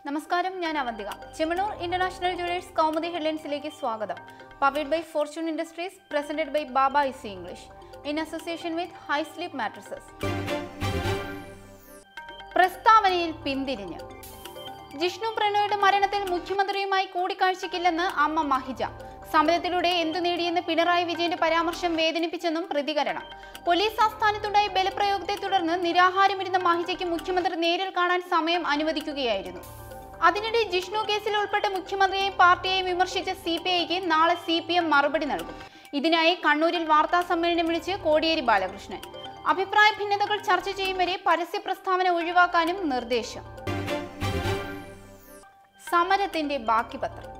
നമസ്കാരം, ഞാൻ Avantika. Chemmanur international jewellers Kaumudi ഹെഡ്ലൈൻസിലേക്ക് സ്വാഗതം. Powered by Fortune Industries, presented by Baba easy English in association with high sleep Mattresses. പ്രസ്താവനയിൽ പിന്തിരിഞ്ഞ് ജിഷ്ണു പ്രണോയുടെ മരണത്തിൽ മുഖ്യമന്ത്രിയുമായി കൂടിക്കാഴ്ചയ്ക്കില്ലെന്ന് അമ്മ മഹിജ. സമരത്തിലൂടെ എന്തു നേടിയെന്ന് പിണറായി വിജയന്റെ പരാമർശം വേദനിപ്പിച്ചെന്നും പ്രതികരണം. പോലീസ് ആസ്ഥാനത്തുണ്ടായ ബലപ്രയോഗത്തെ തുടർന്ന് നിരാഹാരമിരുന്ന മഹിജയ്ക്ക് മുഖ്യമന്ത്രി നേരിൽ കാണാൻ സമയം അനുവദിക്കുകയായിരുന്നു. അതിനിടെ ജിഷ്ണു കേസിൽ ഉൾപ്പെട്ട മുഖ്യമന്ത്രിയെയും പാർട്ടിയെയും വിമർശിച്ച CPIക്ക് നാളെ CPM മറുപടി നൽകും. ഇതിനായി കണ്ണൂരിൽ വാർത്താ സമ്മേളനം വിളിച്ച് കോടിയേരി ബാലകൃഷ്ണൻ. അഭിപ്രായ ഭിന്നതകൾ ചർച്ച ചെയ്യും വരെ പരസ്യ പ്രസ്താവന ഒഴിവാക്കാനും നിർദ്ദേശം. സമരത്തിന്റെ ബാക്കി പത്രം.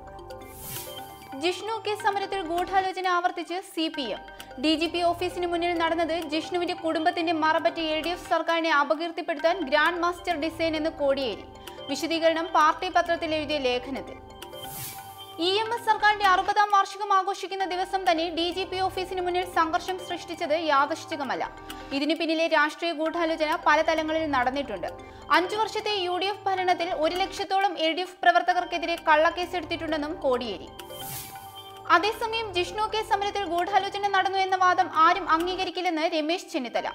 ജിഷ്ണു കേസ് സമരത്തിൽ ഗൂഢാലോചന ആവർത്തിച്ച് CPM. DGP ഓഫീസിന് മുന്നിൽ നടന്നത് ജിഷ്ണുവിന്റെ കുടുംബത്തിന്റെ മറപറ്റി LDF സർക്കാരിനെ അപകീർത്തിപ്പെടുത്താൻ ഗ്രാൻഡ് മാസ്റ്റർ ഡിസൈൻ എന്ന് കോടിയേരി. വിശദീകരണം പാർട്ടി പത്രത്തിൽ എഴുതിയ ലേഖനത്തിൽ. EMS സർക്കാരിന്റെ 60ാം വാർഷികം ആഘോഷിക്കുന്ന ദിവസം തന്നെ DGP ഓഫീസിന് മുന്നിൽ സംഘർഷം സൃഷ്ടിച്ചത് യാദൃശ്ചികമല്ല. ഇതിനു പിന്നിലെ രാഷ്ട്രീയ ഗൂഢാലോചന പല തലങ്ങളിൽ നടന്നിട്ടുണ്ട്. 5 വർഷത്തെ UDF ഭരണത്തിൽ 1 ലക്ഷത്തോളം LDF പ്രവർത്തകർക്കെതിരെ കള്ളക്കേസെടുത്തിട്ടുണ്ടെന്നും കോടിയേരി. അതേസമയം ജിഷ്ണു കേസ് സമരത്തിൽ ഗൂഢാലോചന നടന്നു എന്ന വാദം ആരും അംഗീകരിക്കില്ലെന്ന് രമേശ് ചെന്നിത്തല.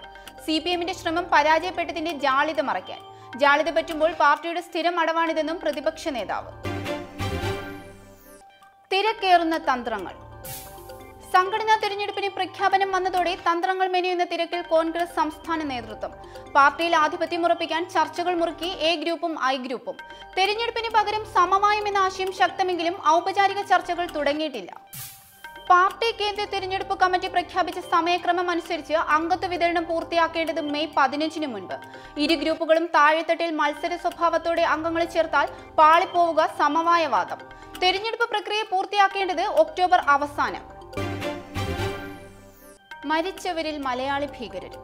CPMന്റെ ശ്രമം പരാജയപ്പെട്ടതിന്റെ ജാള്യത മറയ്ക്കാൻ. ജാള്യത പറ്റുമ്പോൾ പാർട്ടിയുടെ സ്ഥിരം അടവാണിതെന്നും പ്രതിപക്ഷ നേതാവ്. തിരക്കേറുന്ന തന്ത്രങ്ങൾ. സംഘടനാ തെരഞ്ഞെടുപ്പിന് പ്രഖ്യാപനം വന്നതോടെ തന്ത്രങ്ങൾ മെനയുന്ന തിരക്കിൽ കോൺഗ്രസ് സംസ്ഥാന നേതൃത്വം. പാർട്ടിയിൽ ആധിപത്യം ഉറപ്പിക്കാൻ ചർച്ചകൾ മുറുക്കി A ഗ്രൂപ്പും I ഗ്രൂപ്പും. തെരഞ്ഞെടുപ്പിന് പകരം സമവായം എന്ന ആശയം ശക്തമെങ്കിലും ഔപചാരിക ചർച്ചകൾ തുടങ്ങിയിട്ടില്ല. പാർട്ടി കേന്ദ്ര തെരഞ്ഞെടുപ്പ് കമ്മിറ്റി പ്രഖ്യാപിച്ച സമയക്രമം അനുസരിച്ച് അംഗത്വ വിതരണം പൂർത്തിയാക്കേണ്ടത് മെയ് 15 മുൻപ്. ഇരു ഗ്രൂപ്പുകളും താഴെത്തട്ടിൽ മത്സര സ്വഭാവത്തോടെ അംഗങ്ങളെ ചേർത്താൽ പാളിപ്പോവുക സമവായവാദം. തെരഞ്ഞെടുപ്പ് പ്രക്രിയ പൂർത്തിയാക്കേണ്ടത് ഒക്ടോബർ അവസാനം. മരിച്ചവരിൽ മലയാളി ഭീകരർ.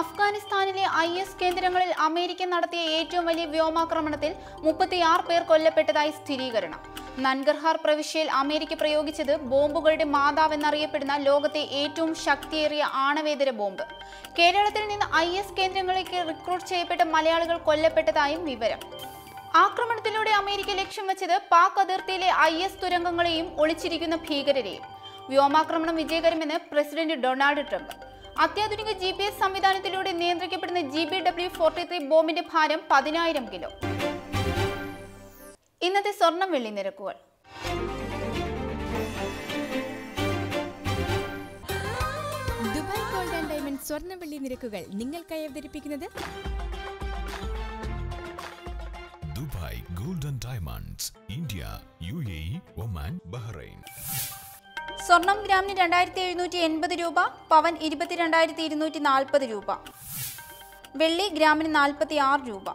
അഫ്ഗാനിസ്ഥാനിലെ IS കേന്ദ്രങ്ങളിൽ അമേരിക്ക നടത്തിയ ഏറ്റവും വലിയ വ്യോമാക്രമണത്തിൽ 36 പേർ കൊല്ലപ്പെട്ടതായി സ്ഥിരീകരണം. നൻഗർഹാർ പ്രവിശ്യയിൽ അമേരിക്ക പ്രയോഗിച്ചത് ബോംബുകളുടെ മാതാവെന്നറിയപ്പെടുന്ന ലോകത്തെ ഏറ്റവും ശക്തിയേറിയ ആണവേതര ബോംബ്. കേരളത്തിൽ നിന്ന് IS കേന്ദ്രങ്ങളിലേക്ക് റിക്രൂട്ട് ചെയ്യപ്പെട്ട മലയാളികൾ കൊല്ലപ്പെട്ടതായും വിവരം. ആക്രമണത്തിലൂടെ അമേരിക്ക ലക്ഷ്യം വെച്ചത് പാക് അതിർത്തിയിലെ IS തുരങ്കങ്ങളെയും ഒളിച്ചിരിക്കുന്ന ഭീകരരെയും. വ്യോമാക്രമണം വിജയകരമെന്ന് പ്രസിഡന്റ് ഡൊണാൾഡ് ട്രംപ്. അത്യാധുനിക GPS സംവിധാനത്തിലൂടെ നിയന്ത്രിക്കപ്പെടുന്ന GBW-43 ബോംബിന്റെ ഭാരം 10,000 കിലോ. ഇന്നത്തെ സ്വർണം വെള്ളി നിരക്കുകൾ. ദുബായ് ഗോൾഡ് ആൻഡ് ഡയമണ്ട് സ്വർണ്ണ വെള്ളി നിരക്കുകൾ നിങ്ങൾക്കായി അവതരിപ്പിക്കുന്നത് Dubai gold and diamonds, India, UAE, Oman, Bahrain. സ്വർണം ഗ്രാമിന് 2,780 രൂപ, പവൻ 22,240 രൂപ, വെള്ളി ഗ്രാമിന് 46 രൂപ.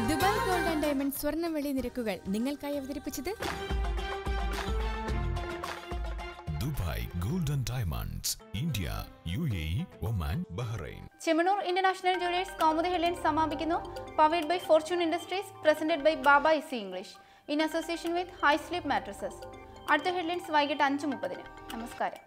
ദുബായ് ഗോൾഡ് ആൻഡ് ഡയമണ്ട് സ്വർണ്ണ വെള്ളി നിരക്കുകൾ നിങ്ങൾക്കായി അവതരിപ്പിച്ചത് Dubai gold and diamonds, India, UAE, Oman, Bahrain. Chemmanur international jewellers Kaumudi headlines സമാപിക്കുന്നു. Powered by Fortune Industries, presented by Baba easy English in association with high sleep mattresses. അടുത്ത ഹെഡ്ലൈൻസ് വൈകിട്ട് 5:30. നമസ്കാരം.